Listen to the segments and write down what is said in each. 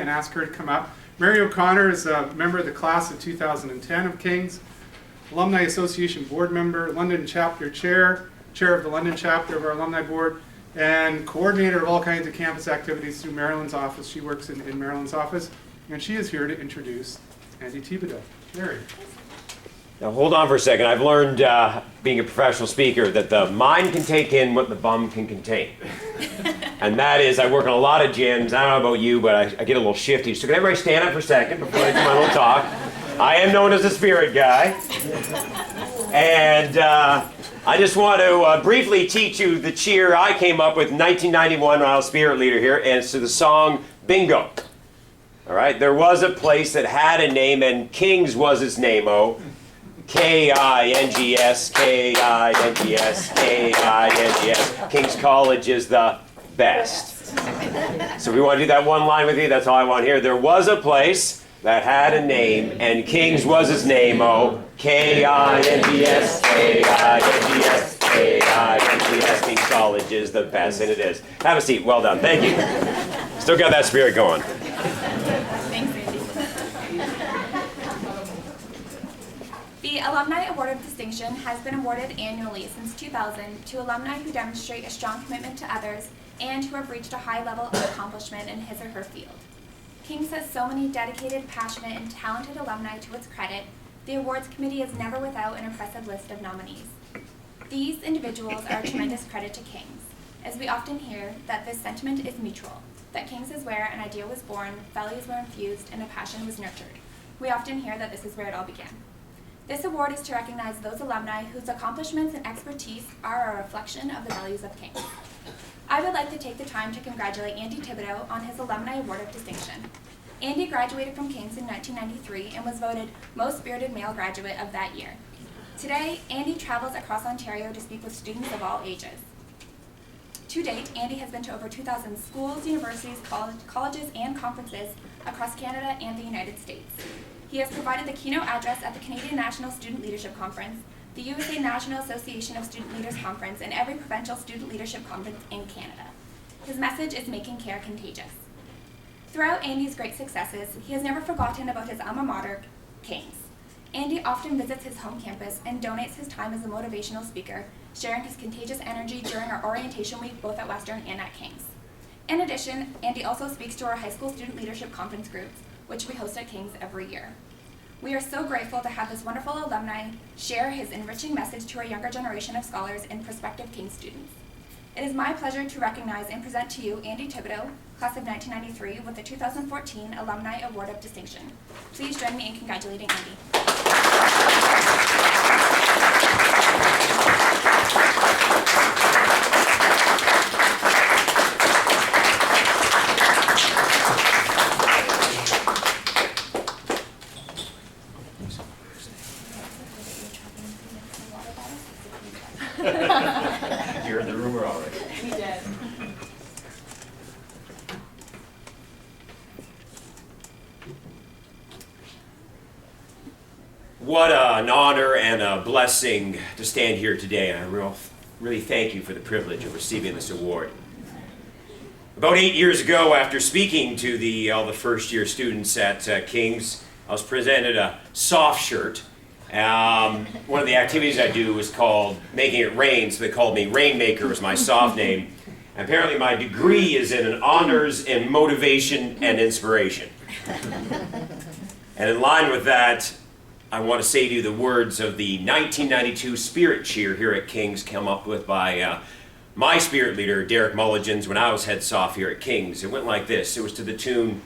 and ask her to come up. Mary O'Connor is a member of the class of 2010 of King's, Alumni Association board member, London chapter chair of the London chapter of our alumni board, and coordinator of all kinds of campus activities through Marilyn's office. She works in Marilyn's office, and she is here to introduce Andy Thibodeau. Mary. Now hold on for a second. I've learned, being a professional speaker, that the mind can take in what the bum can contain. And that is, I work in a lot of gyms. I don't know about you, but I get a little shifty. So can everybody stand up for a second before I do my little talk? I am known as the spirit guy. And I just want to briefly teach you the cheer I came up with in 1991 when I was spirit leader here, and it's to the song Bingo. All right, there was a place that had a name, and King's was its name-o. K-I-N-G-S, K-I-N-G-S, K-I-N-G-S. King's College is the best. So we want to do that one line with you. That's all I want here. There was a place that had a name, and King's was its name-o. K-I-N-G-S, K-I-N-G-S, K-I-N-G-S. King's College is the best, and it is. Have a seat. Well done. Thank you. Still got that spirit going. The Alumni Award of Distinction has been awarded annually since 2000 to alumni who demonstrate a strong commitment to others and who have reached a high level of accomplishment in his or her field. King's has so many dedicated, passionate, and talented alumni to its credit, the awards committee is never without an impressive list of nominees. These individuals are a tremendous credit to King's, as we often hear that this sentiment is mutual, that King's is where an idea was born, values were infused, and a passion was nurtured. We often hear that this is where it all began. This award is to recognize those alumni whose accomplishments and expertise are a reflection of the values of King's. I would like to take the time to congratulate Andy Thibodeau on his Alumni Award of Distinction. Andy graduated from King's in 1993 and was voted Most Spirited Male Graduate of that year. Today, Andy travels across Ontario to speak with students of all ages. To date, Andy has been to over 2,000 schools, universities, colleges, and conferences across Canada and the United States. He has provided the keynote address at the Canadian National Student Leadership Conference, the USA National Association of Student Leaders Conference, and every provincial student leadership conference in Canada. His message is making care contagious. Throughout Andy's great successes, he has never forgotten about his alma mater, King's. Andy often visits his home campus and donates his time as a motivational speaker, sharing his contagious energy during our orientation week both at Western and at King's. In addition, Andy also speaks to our high school student leadership conference groups, which we host at King's every year. We are so grateful to have this wonderful alumni share his enriching message to our younger generation of scholars and prospective King's students. It is my pleasure to recognize and present to you Andy Thibodeau, class of 1993, with the 2014 Alumni Award of Distinction. Please join me in congratulating Andy. You're in the rumor already. We did. What an honor and a blessing to stand here today. I really thank you for the privilege of receiving this award. About 8 years ago, after speaking to all the first-year students at King's, I was presented a soft shirt. One of the activities I do is called Making It Rain, so they called me Rainmaker was my soft name. And apparently my degree is in an honors in motivation and inspiration. And in line with that, I want to say to you the words of the 1992 Spirit Cheer here at King's, come up with by my spirit leader, Derek Mulligans, when I was head soft here at King's. It went like this. It was to the tune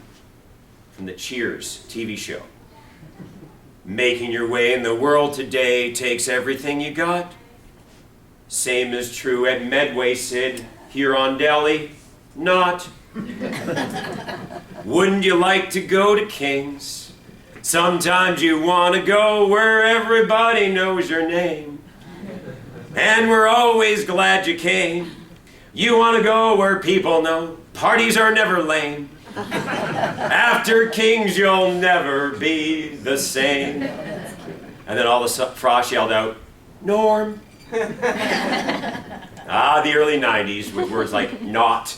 from the Cheers TV show. Making your way in the world today takes everything you got. Same is true at Medway, Sid. Here on Delhi, not. Wouldn't you like to go to King's? Sometimes you want to go where everybody knows your name. And we're always glad you came. You want to go where people know parties are never lame. After King's, you'll never be the same. And then all the frosh yelled out, Norm. The early 90s with words like not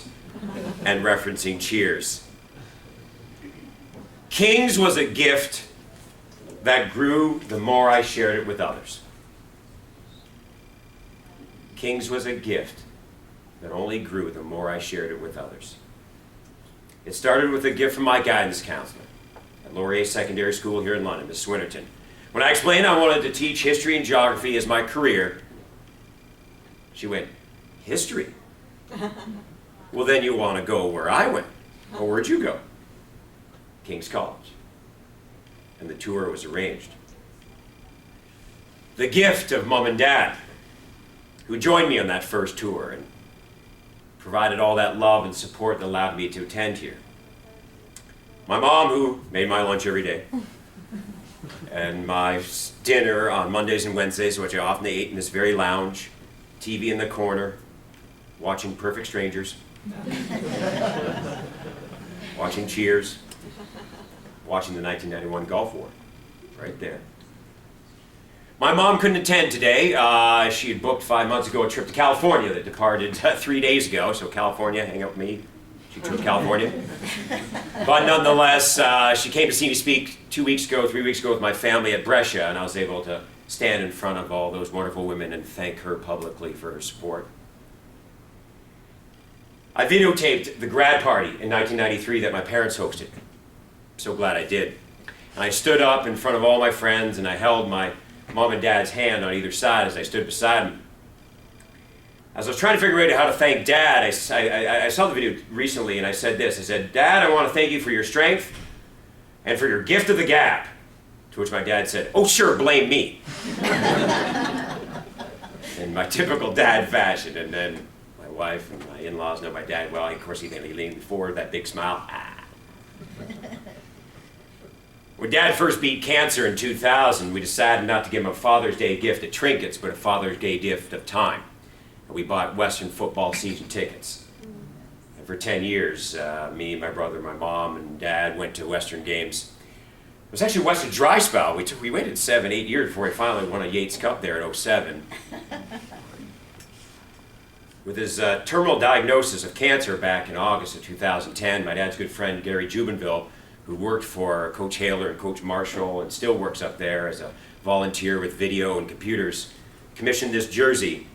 and referencing Cheers. King's was a gift that grew the more I shared it with others. King's was a gift that only grew the more I shared it with others. It started with a gift from my guidance counselor at Laurier Secondary School here in London, Miss Swinnerton. When I explained I wanted to teach history and geography as my career, she went, "History? Well, then you want to go where I went. Well, where'd you go?" King's College. And the tour was arranged. The gift of Mom and Dad, who joined me on that first tour and provided all that love and support that allowed me to attend here. My mom, who made my lunch every day, and my dinner on Mondays and Wednesdays, which I often ate in this very lounge, TV in the corner, watching Perfect Strangers, watching Cheers, watching the 1991 Gulf War, right there. My mom couldn't attend today. She had booked 5 months ago a trip to California that departed 3 days ago, so California, hang out with me. She chose California. But nonetheless, she came to see me speak 3 weeks ago with my family at Brescia, and I was able to stand in front of all those wonderful women and thank her publicly for her support. I videotaped the grad party in 1993 that my parents hosted. I'm so glad I did. And I stood up in front of all my friends and I held my mom and dad's hand on either side as I stood beside them. As I was trying to figure out how to thank Dad, I saw the video recently and I said this. I said, "Dad, I want to thank you for your strength and for your gift of the gab." To which my dad said, "Oh sure, blame me." In my typical dad fashion. And then my wife and my in-laws know my dad well. Of course, he leaned forward, that big smile. When Dad first beat cancer in 2000, we decided not to give him a Father's Day gift of trinkets, but a Father's Day gift of time. And we bought Western football season tickets. And for 10 years, me, my brother, my mom, and Dad went to Western games. It was actually a Western dry spell. We waited 7, 8 years before we finally won a Yates Cup there in 07. With his terminal diagnosis of cancer back in August of 2010, my dad's good friend Gary Jubenville, who worked for Coach Haler and Coach Marshall and still works up there as a volunteer with video and computers, commissioned this jersey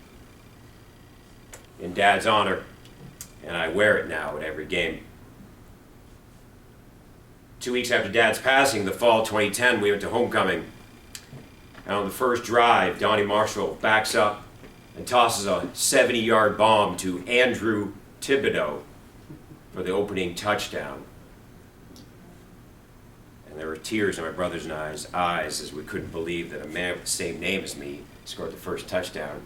in Dad's honor, and I wear it now at every game. 2 weeks after Dad's passing, the fall of 2010, we went to homecoming. And on the first drive, Donnie Marshall backs up and tosses a 70-yard bomb to Andrew Thibodeau for the opening touchdown. And there were tears in my brother's and I's eyes as we couldn't believe that a man with the same name as me scored the first touchdown.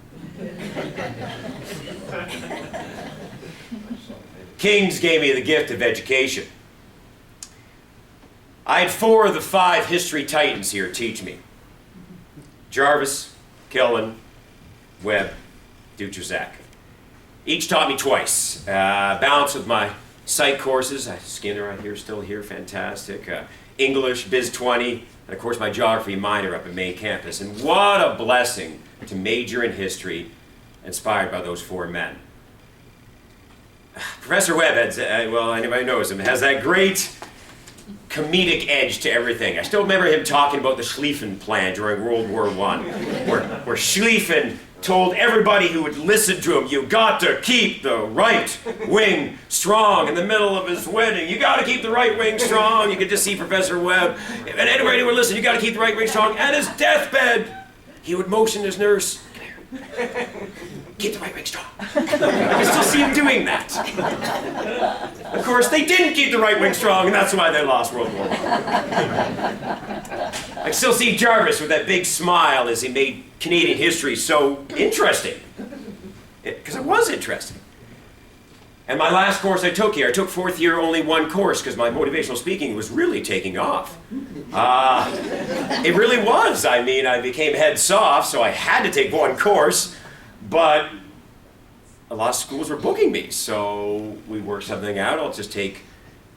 King's gave me the gift of education. I had 4 of the 5 history titans here teach me. Jarvis, Killen, Webb, Duchazak. Each taught me twice. Balanced with my psych courses. Skinner right here, still here, fantastic. English, Biz 20, and of course my geography minor up at Main campus. And what a blessing to major in history, inspired by those 4 men. Professor Webb has, well, anybody knows him, has that great comedic edge to everything. I still remember him talking about the Schlieffen Plan during World War I, where Schlieffen told everybody who would listen to him, "You got to keep the right wing strong." In the middle of his wedding, "You got to keep the right wing strong." You could just see Professor Webb, and anybody who would listen, "You got to keep the right wing strong." At his deathbed, he would motion his nurse, "Come here. Keep the right wing strong." I can still see him doing that. Of course, they didn't keep the right wing strong, and that's why they lost World War I. I can still see Jarvis with that big smile as he made Canadian history so interesting. Because it was interesting. And my last course I took here, I took 4th year only 1 course because my motivational speaking was really taking off. It really was. I mean, I became head soft, so I had to take 1 course. But a lot of schools were booking me, so we worked something out. I'll just take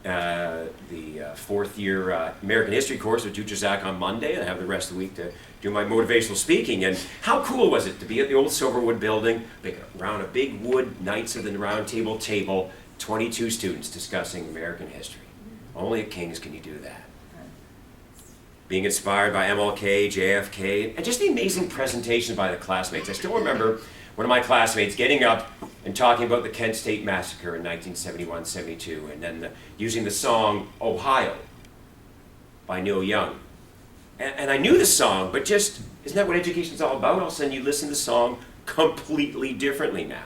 the 4th year American history course with Duchazak on Monday and have the rest of the week to do my motivational speaking. And how cool was it to be at the old Silverwood building, around a big wood Knights of the Round table, 22 students discussing American history. Only at King's can you do that. being inspired by MLK, JFK, and just the amazing presentation by the classmates. I still remember one of my classmates getting up and talking about the Kent State Massacre in 1971-72, and then using the song Ohio by Neil Young. And I knew the song, but just, isn't that what education's all about? All of a sudden you listen to the song completely differently now.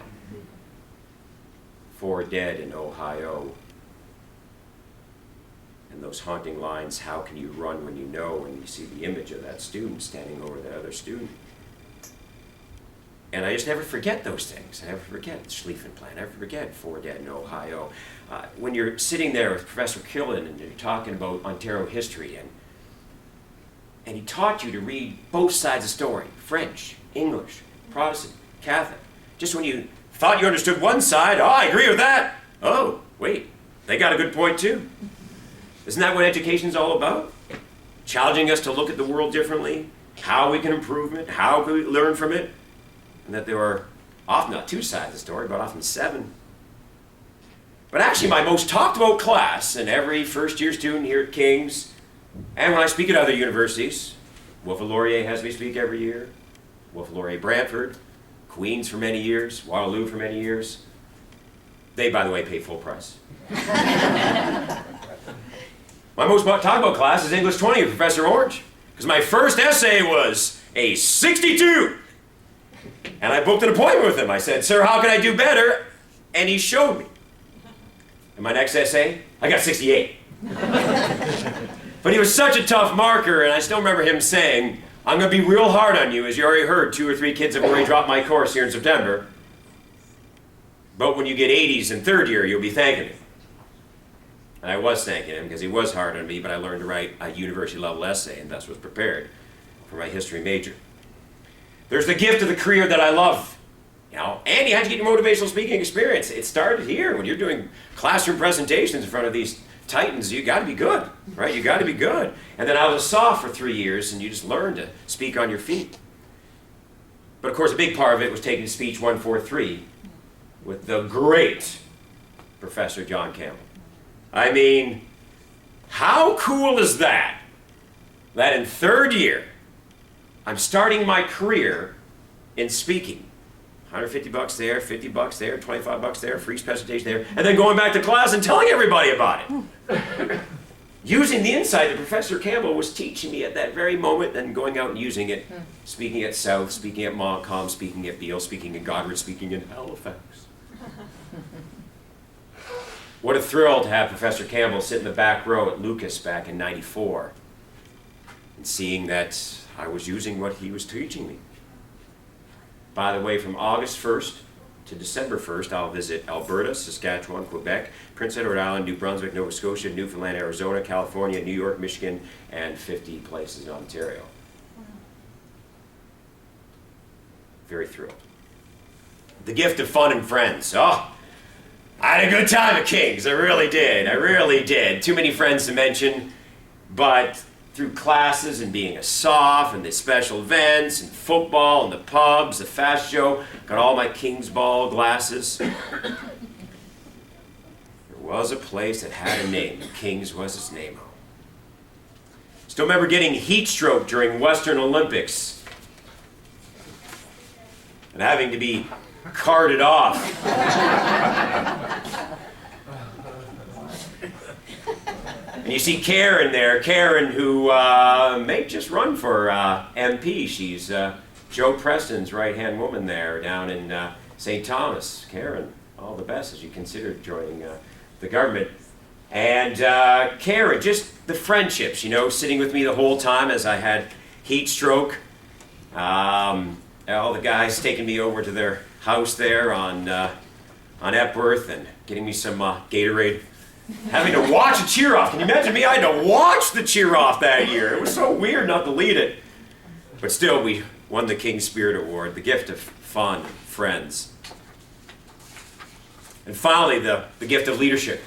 4 dead in Ohio. And those haunting lines, how can you run when you know, when you see the image of that student standing over the other student. And I just never forget those things. I never forget Schlieffenplan. I never forget 4 dead in Ohio. When you're sitting there with Professor Killen and you're talking about Ontario history, and he taught you to read both sides of the story, French, English, Protestant, Catholic. Just when you thought you understood one side, oh, I agree with that. Oh, wait, they got a good point too. Isn't that what education's all about? Challenging us to look at the world differently, how we can improve it, how can we learn from it, and that there are often not 2 sides of the story, but often 7. But actually my most talked about class, and every first-year student here at King's, and when I speak at other universities, Wilfrid Laurier has me speak every year, Wilfrid Laurier Brantford, Queen's for many years, Waterloo for many years. They, by the way, pay full price. My most talked about class is English 20 with Professor Orange, because my first essay was a 62. And I booked an appointment with him. I said, "Sir, how can I do better?" And he showed me. And my next essay, I got 68. But he was such a tough marker, and I still remember him saying, "I'm going to be real hard on you, as you already heard, 2 or 3 kids have already dropped my course here in September. But when you get 80s in 3rd year, you'll be thanking me." And I was thanking him because he was hard on me, but I learned to write a university-level essay and thus was prepared for my history major. There's the gift of the career that I love. You know, and you had to get your motivational speaking experience. It started here. When you're doing classroom presentations in front of these titans, you got to be good, right? You got to be good. And then I was a soph for 3 years, and you just learn to speak on your feet. But of course, a big part of it was taking speech 143 with the great Professor John Campbell. I mean, how cool is that? That in 3rd year, I'm starting my career in speaking. $150 there, $50 there, $25 there, free presentation there, and then going back to class and telling everybody about it. Using the insight that Professor Campbell was teaching me at that very moment, and going out and using it, speaking at South, speaking at Montcalm, speaking at Beale, speaking in Goddard, speaking in Halifax. What a thrill to have Professor Campbell sit in the back row at Lucas back in '94 and seeing that I was using what he was teaching me. By the way, from August 1st to December 1st, I'll visit Alberta, Saskatchewan, Quebec, Prince Edward Island, New Brunswick, Nova Scotia, Newfoundland, Arizona, California, New York, Michigan, and 50 places in Ontario. Very thrilled. The gift of fun and friends. Oh, I had a good time at King's. I really did. I really did. Too many friends to mention, but through classes and being a soph and the special events and football and the pubs, the fast show, got all my King's Ball glasses. There was a place that had a name, and King's was its name. Still remember getting heat stroke during Western Olympics and having to be carted off. And you see Karen there, Karen who may just run for MP. She's Joe Preston's right-hand woman there down in St. Thomas. Karen, all the best as you consider joining the government. And Karen, just the friendships, you know, sitting with me the whole time as I had heat stroke. All the guys taking me over to their house there on Epworth and getting me some Gatorade. Having to watch a cheer-off. Can you imagine me? I had to watch the cheer-off that year. It was so weird not to lead it. But still, we won the King's Spirit Award, the gift of fun, friends. And finally, the gift of leadership.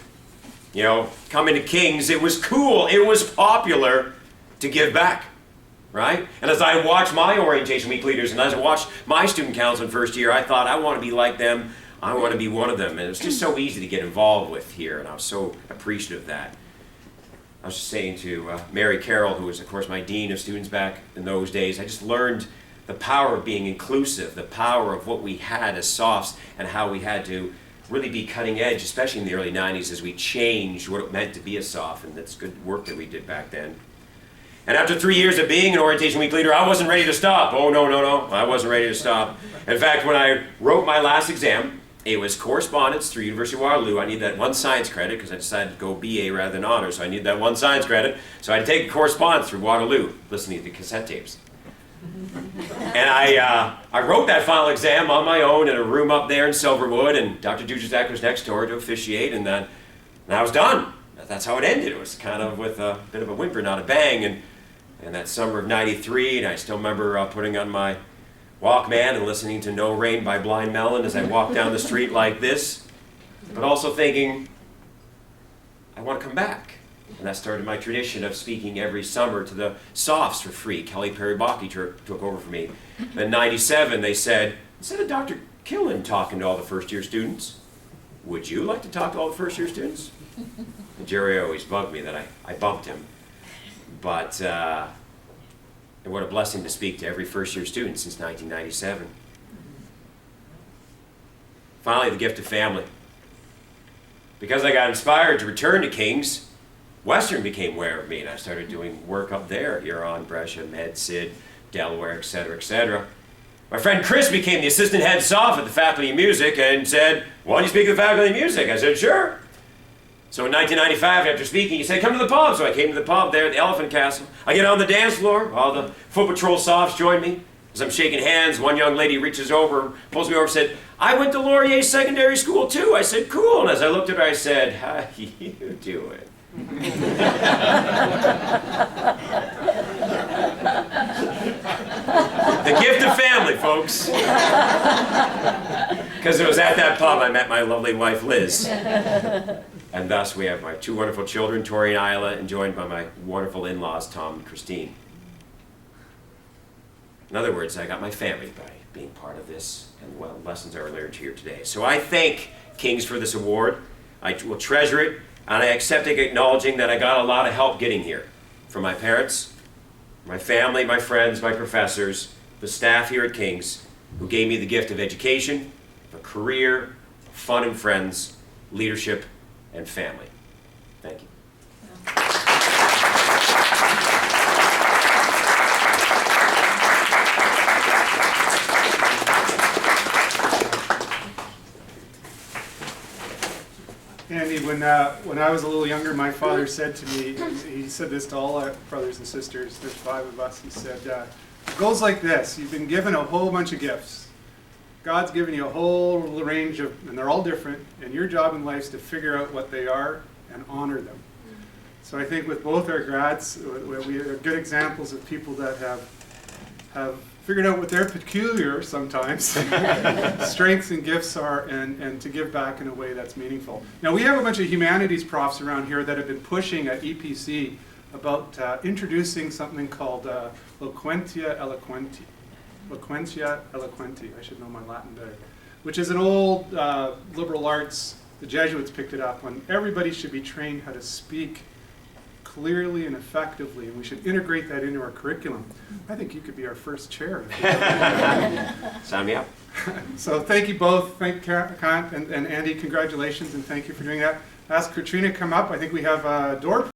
You know, coming to King's, it was cool, it was popular to give back, right? And as I watched my orientation week leaders, and as I watched my student council in first year, I thought, I want to be like them. I want to be one of them. And it was just so easy to get involved with here, and I was so appreciative of that. I was just saying to Mary Carroll, who was, of course, my dean of students back in those days, I just learned the power of being inclusive, the power of what we had as softs, and how we had to really be cutting edge, especially in the early 90s, as we changed what it meant to be a soft, and that's good work that we did back then. And after 3 years of being an Orientation Week leader, I wasn't ready to stop. Oh, no, I wasn't ready to stop. In fact, when I wrote my last exam, it was correspondence through University of Waterloo. I needed that one science credit because I decided to go BA rather than honors, so I needed that one science credit. So I had to take correspondence through Waterloo, listening to the cassette tapes. And I wrote that final exam on my own in a room up there in Silverwood, and Dr. Dujacek was next door to officiate, and I was done. That's how it ended. It was kind of with a bit of a whimper, not a bang. And that summer of '93, and I still remember putting on my Walkman and listening to No Rain by Blind Melon as I walked down the street like this, but also thinking, I want to come back. And that started my tradition of speaking every summer to the softs for free. Kelly Perry Bakke took over for me. Then '97, they said, instead of Dr. Killen talking to all the first-year students, would you like to talk to all the first-year students? And Jerry always bugged me that I bumped him. But and what a blessing to speak to every first-year student since 1997. Finally, the gift of family. Because I got inspired to return to King's, Western became aware of me, and I started doing work up there, Huron, Brescia, Med, Sid, Delaware, etc., etc. My friend Chris became the assistant head soft at the Faculty of Music and said, why don't you speak to the Faculty of Music? I said, sure. So in 1995, after speaking, he said, come to the pub. So I came to the pub there at the Elephant Castle. I get on the dance floor. All the Foot Patrol softs join me. As I'm shaking hands, one young lady reaches over, pulls me over and said, I went to Laurier Secondary School too. I said, cool. And as I looked at her, I said, how you doing? The gift of family, folks. Because it was at that pub I met my lovely wife, Liz. And thus we have my two wonderful children, Tori and Isla, and joined by my wonderful in-laws, Tom and Christine. In other words, I got my family by being part of this and the lessons I learned here today. So I thank King's for this award. I will treasure it, and I accept it, acknowledging that I got a lot of help getting here. From my parents, my family, my friends, my professors, the staff here at King's, who gave me the gift of education, a career, fun and friends, leadership, and family. Thank you. Andy, when I was a little younger, my father said to me, he said this to all our brothers and sisters, there's 5 of us, he said, it goes like this, you've been given a whole bunch of gifts. God's given you a whole range of, and they're all different, and your job in life is to figure out what they are and honor them. So I think with both our grads, we are good examples of people that have figured out what their peculiar, sometimes, strengths and gifts are, and to give back in a way that's meaningful. Now we have a bunch of humanities profs around here that have been pushing at EPC about introducing something called Loquentia Eloquenti. Loquentia Eloquenti, I should know my Latin better, which is an old liberal arts, the Jesuits picked it up, when everybody should be trained how to speak clearly and effectively, and we should integrate that into our curriculum. I think you could be our first chair. Sign me up. So thank you both. Thank Kant and Andy, congratulations, and thank you for doing that. Ask Katrina to come up. I think we have a door